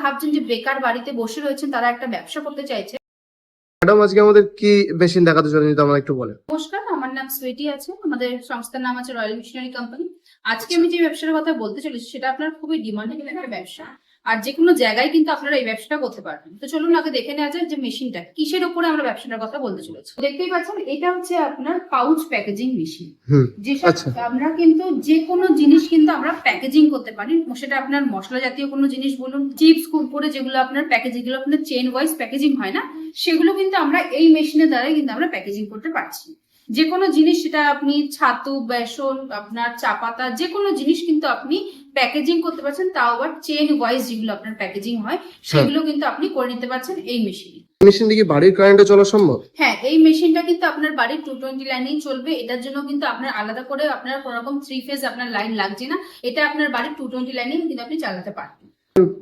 ভাবছেন যে বেকার বাড়িতে বসে রয়েছেন, তারা একটা ব্যবসা করতে চাইছে। ম্যাডাম, আজকে আমাদের কি মেশিন দেখাতে চলেন, যদি আমাকে একটু বলেন। নমস্কার, আমার নাম সুইটি আছে, আমাদের সংস্থার নাম আছে রয়্যাল মিশনারি কোম্পানি। আজকে আমি যে ব্যবসার কথা বলতে চলেছি সেটা আপনার খুবই ডিমান্ডিং একটা ব্যবসা, আর যে কোনো জায়গায় কিন্তু আপনারা এই ব্যবসাটা করতে পারবেন। তো চলুন আগে দেখে নেওয়া যায় যে মেশিনটা কিসের উপরে আমরা ব্যবসাটার কথা বলতে চলেছি। দেখতেই পাচ্ছেন এটা হচ্ছে আপনার পাউচ প্যাকেজিং মেশিন, যেটা আমরা কিন্তু যে কোনো জিনিস কিন্তু আমরা প্যাকেজিং করতে পারি। সেটা আপনার মশলা জাতীয় কোনো জিনিস বলুন, চিপস কুরকুরে, যেগুলো আপনার প্যাকেজিং, যেগুলো আপনার চেন ওয়াইজ প্যাকেজিং হয় না, সেগুলো কিন্তু আমরা এই মেশিনের দ্বারাই কিন্তু আমরা প্যাকেজিং করতে পারছি। যে কোনো জিনিস, সেটা আপনি ছাতু, বেসন, আপনার চা পাতা, যে কোনো জিনিস কিন্তু আপনি প্যাকেজিং করতে পারছেন, তাও আবার চেন ওয়াইজ যেগুলো আপনার প্যাকেজিং হয় সেগুলো কিন্তু আপনি করে নিতে পারছেন এই মেশিনে। মেশিনটি কি বাড়ির কারেন্টে চলা সম্ভব? হ্যাঁ, এই মেশিনটা কিন্তু আপনার বাড়ির 220 লাইনেই চলবে। এটার জন্য কিন্তু আপনার আলাদা করে আপনার কোনো রকম 3 ফেজ আপনার লাইন লাগছে না। এটা আপনার বাড়ির 220 লাইনেই কিন্তু আপনি চালাতে পারবেন।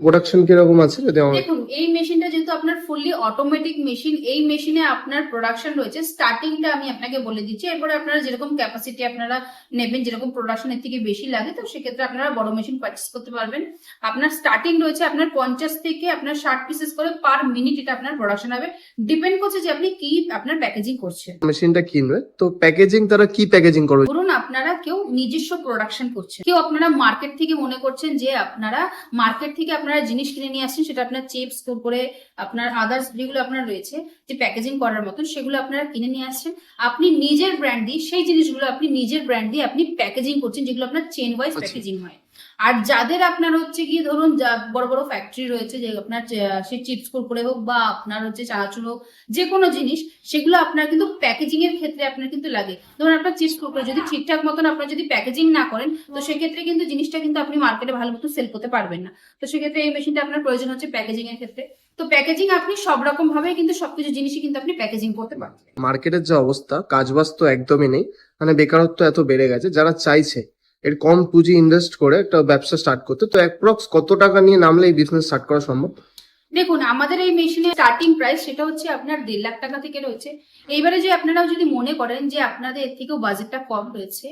প্রোডাকশন কিরকম আছে যদি আমাকে দেখুন, এই মেশিনটা যেহেতু আপনার ফুললি অটোমেটিক মেশিন, এই মেশিনে আপনার প্রোডাকশন রয়েছে। স্টার্টিংটা আমি আপনাকে বলে দিচ্ছি, এরপরে আপনারা যেরকম ক্যাপাসিটি আপনারা নেবেন, যেরকম প্রোডাকশন এর থেকে বেশি লাগে, তো সেক্ষেত্রে আপনারা বড় মেশিন পারচেস করতে পারবেন। আপনার স্টার্টিং রয়েছে আপনার 50 থেকে আপনার 60 পিসেস করে পার মিনিট এটা আপনার প্রোডাকশন হবে। ডিপেন্ড করছে যে আপনি কি আপনার প্যাকেজিং করছেন। মেশিনটা কিনবে তো প্যাকেজিং তারা কি প্যাকেজিং করবে? ধরুন আপনারা কেউ নিজস্ব প্রোডাকশন করছেন, কেউ আপনারা মার্কেট থেকে মনে করছেন যে আপনারা মার্কেট থেকে আপনারা জিনিস কিনে নিয়ে আসছেন, সেটা আপনার চিপস করে আপনার আদার্স যেগুলো আপনার রয়েছে যে প্যাকেজিং করার মতন, সেগুলো আপনারা কিনে নিয়ে আসছেন। আপনি নিজের ব্র্যান্ড দিয়ে সেই জিনিসগুলো আপনি নিজের ব্র্যান্ড দিয়ে আপনি প্যাকেজিং করছেন, যেগুলো আপনার চেন ওয়াইজ প্যাকেজিং হয়। আর যাদের আপনার হচ্ছে কি ধরুন বড় বড় ফ্যাক্টরি রয়েছে, যে আপনার সেই চিপস করে হোক বা আপনার হচ্ছে চানাচুর হোক, যে কোনো জিনিস, সেগুলো আপনার কিন্তু প্যাকেজিং এর ক্ষেত্রে আপনার কিন্তু লাগে। ধরুন আপনার চিপস করে যদি ঠিকঠাক মতন আপনার যদি প্যাকেজিং না করেন, তো সেক্ষেত্রে কিন্তু জিনিসটা কিন্তু আপনি মার্কেটে ভালো মতো সেল করতে পারবেন না। তো সেক্ষেত্রে এই মেশিনটা আপনার প্রয়োজন হচ্ছে প্যাকেজিং এর ক্ষেত্রে। তো প্যাকেজিং আপনি সব রকম ভাবে কিন্তু সবকিছু জিনিসই কিন্তু আপনি প্যাকেজিং করতে পারবেন। মার্কেটের যে অবস্থা, কাজবাজ তো একদমই নেই, মানে বেকারত্ব এত বেড়ে গেছে। যারা চাইছে এর কম পুঁজি ইনভেস্ট করে একটা ব্যবসা স্টার্ট করতে, তো অ্যাপ্রক্স কত টাকা নিয়ে নামলে এই বিজনেস স্টার্ট করা সম্ভব? দেখুন, আমাদের এই মেশিনের স্টার্টিং প্রাইস সেটা হচ্ছে আপনার 1.5 লাখ টাকা থেকে রয়েছে। এইবারে যে আপনারাও যদি মনে করেন যে আপনাদের এর থেকেও বাজেটটা কম রয়েছে,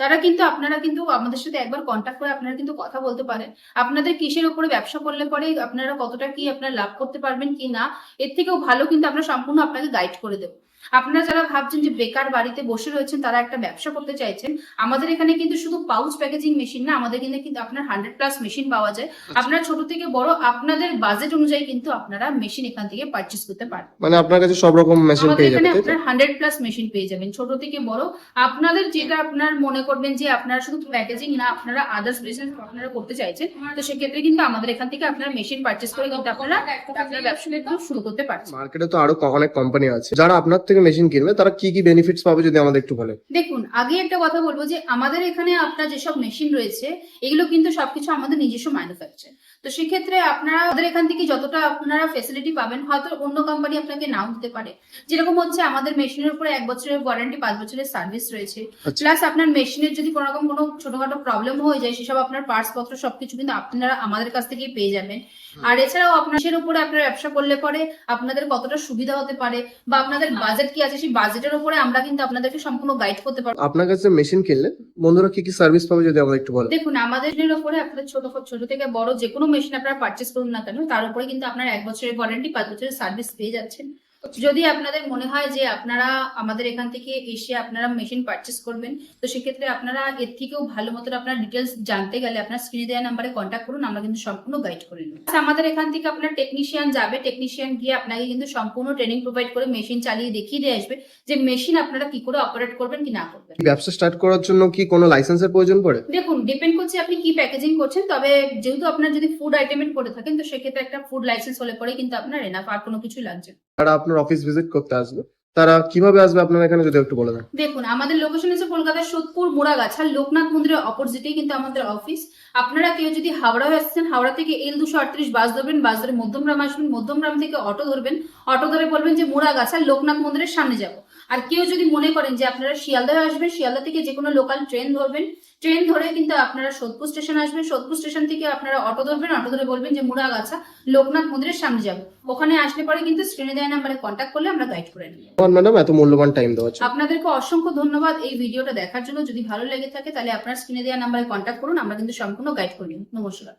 তারা কিন্তু আপনারা কিন্তু আমাদের সাথে একবার কন্ট্যাক্ট করে আপনারা কিন্তু কথা বলতে পারেন। আপনাদের কিসের উপরে ব্যবসা করলে পরে আপনারা কতটা কি আপনারা লাভ করতে পারবেন কি না, এর থেকেও ভালো কিন্তু আমরা সম্পূর্ণ আপনাকে গাইড করে দেবো। আপনারা যারা ভাবছেন যে বেকার বাড়িতে বসে রয়েছেন, তারা একটা ব্যবসা করতে চাইছেন, আমাদের এখানে কিন্তু শুধু পাউচ প্যাকেজিং মেশিন না, আমাদের কিন্তু আপনার 100+ মেশিন পাওয়া যায়। আপনার ছোট থেকে বড় আপনাদের বাজেট অনুযায়ী কিন্তু আপনারা মেশিন এখান থেকে পারচেজ করতে পারেন। মানে আপনার কাছে সব রকম মেশিন আমাদের পেয়ে এখানে যাবেন, আপনার 100+ মেশিন পেয়ে যাবেন, ছোট থেকে বড়। আপনাদের যেটা আপনার মনে করবেন যে আপনারা শুধু প্যাকেজিং না, আপনারা আদার্স বিজনেস আপনারা করতে চাইছেন, তো সেক্ষেত্রে কিন্তু আমাদের এখান থেকে আপনারা মেশিন পারচেজ করে কিন্তু আপনারা আপনার ব্যবসা শুরু করতে পারছেন। মার্কেটে তো আরো অনেক কোম্পানি আছে, যারা আপনার থেকে মেশিন কিনবে তারা কি কি বেনিফিটস পাবে যদি আমাদের একটু বলেন। দেখুন, আগে একটা কথা বলবো যে আমাদের এখানে আপনার যেসব মেশিন রয়েছে, এগুলো কিন্তু সবকিছু আমাদের নিজস্ব ম্যানুফ্যাকচার। তো সেক্ষেত্রে আপনারা আমাদের এখান থেকে যতটা আপনারা ফেসিলিটি পাবেন, হয়তো অন্য কোম্পানি আপনাকে নাও দিতে পারে। যেরকম হচ্ছে আমাদের মেশিনের উপরে 1 বছরের ওয়ারেন্টি, 5 বছরের সার্ভিস রয়েছে। প্লাস আপনার মেশিনের যদি কোনো রকম কোনো ছোটখাটো প্রবলেম হয়ে যায়, সেসব আপনার পার্টস পত্র সবকিছু কিন্তু আপনারা আমাদের কাছ থেকেই পেয়ে যাবেন। আর এছাড়াও আপনার উপরে আপনার ব্যবসা করলে পরে আপনাদের কতটা সুবিধা হতে পারে বা আপনাদের বাজেট কি আছে, সেই বাজেটের উপরে আমরা কিন্তু আপনাদেরকে সম্পূর্ণ গাইড করতে পারবো। আপনার কাছে মেশিন কিনলে বন্ধুরা কি কি সার্ভিস পাবে যদি আমাদের একটু বলেন। দেখুন, আমাদের উপরে আপনাদের ছোট থেকে বড় যে কোনো মেশিন আপনারা পারচেস করুন না কেন, তার উপরে কিন্তু আপনার 1 বছরের ওয়ারেন্টি, 5 বছরের সার্ভিস পেয়ে যাচ্ছেন। যদি আপনাদের মনে হয় যে আপনারা আমাদের এখান থেকে এসে আপনারা মেশিন পারচেস করবেন, তো সেক্ষেত্রে আপনারা এর থেকেও ভালো মতো আপনার ডিটেলস জানতে গেলে আপনার স্ক্রিনে দেওয়া নাম্বারে কন্ট্যাক্ট করুন, আমরা কিন্তু সম্পূর্ণ গাইড করে নেব। আমাদের এখান থেকে আপনার টেকনিশিয়ান যাবে, টেকনিশিয়ান গিয়ে আপনাকে কিন্তু সম্পূর্ণ ট্রেনিং প্রোভাইড করে মেশিন চালিয়ে দেখিয়ে দিয়ে আসবে যে মেশিন আপনারা কি করে অপারেট করবেন কি না করবেন। ব্যবসা স্টার্ট করার জন্য কি কোনো লাইসেন্সের প্রয়োজন পড়ে? দেখুন, ডিপেন্ড করছে আপনি কি প্যাকেজিং করছেন। তবে যেহেতু আপনার যদি ফুড আইটেমের করে থাকেন, তো সেক্ষেত্রে একটা ফুড লাইসেন্স হলে পরে কিন্তু আপনার এনাফ, আর কোনো কিছুই লাগছে। যারা আপনার অফিস ভিজিট করতে আসবে, তারা কিভাবে আসবে আপনার এখানে যদি একটু বলে দেন। দেখুন, আমাদের লোকেশন হচ্ছে কলকাতার সোদপুর মোড়াগাছা লোকনাথ মন্দিরের অপোজিটেই কিন্তু আমাদের অফিস। আপনারা কেউ যদি হাওড়া আসছেন, হাওড়া থেকে L238 বাস ধরবেন, বাস ধরে মধ্যমগ্রাম আসবেন, মধ্যমগ্রাম থেকে অটো ধরবেন, অটো ধরে বলবেন যে মোড়াগাছা লোকনাথ মন্দিরের সামনে যাব। আর কেউ যদি মনে করেন যে আপনারা শিয়ালদায় আসবেন, শিয়ালদা থেকে যে কোনো লোকাল ট্রেন ধরবেন, ট্রেন ধরে কিন্তু আপনারা সোদপুর স্টেশন আসবেন, সোদপুর স্টেশন থেকে আপনারা অটো ধরবেন, অটো ধরে বলবেন যে মুড়াগাছা লোকনাথ মন্দিরের সামনে যাব। ওখানে আসলে পরে কিন্তু স্ক্রিনে দেওয়া নাম্বারে কন্ট্যাক্ট করলে আমরা গাইড করে নিই। ম্যাডাম, এত মূল্যবান টাইম দেওয়ার জন্য আপনাদেরকে অসংখ্য ধন্যবাদ এই ভিডিওটা দেখার জন্য। যদি ভালো লেগে থাকে তাহলে আপনার স্ক্রিনে দেওয়া নাম্বারে কন্ট্যাক্ট করুন, আমরা কিন্তু সম্পূর্ণ গাইড করে নিই। নমস্কার।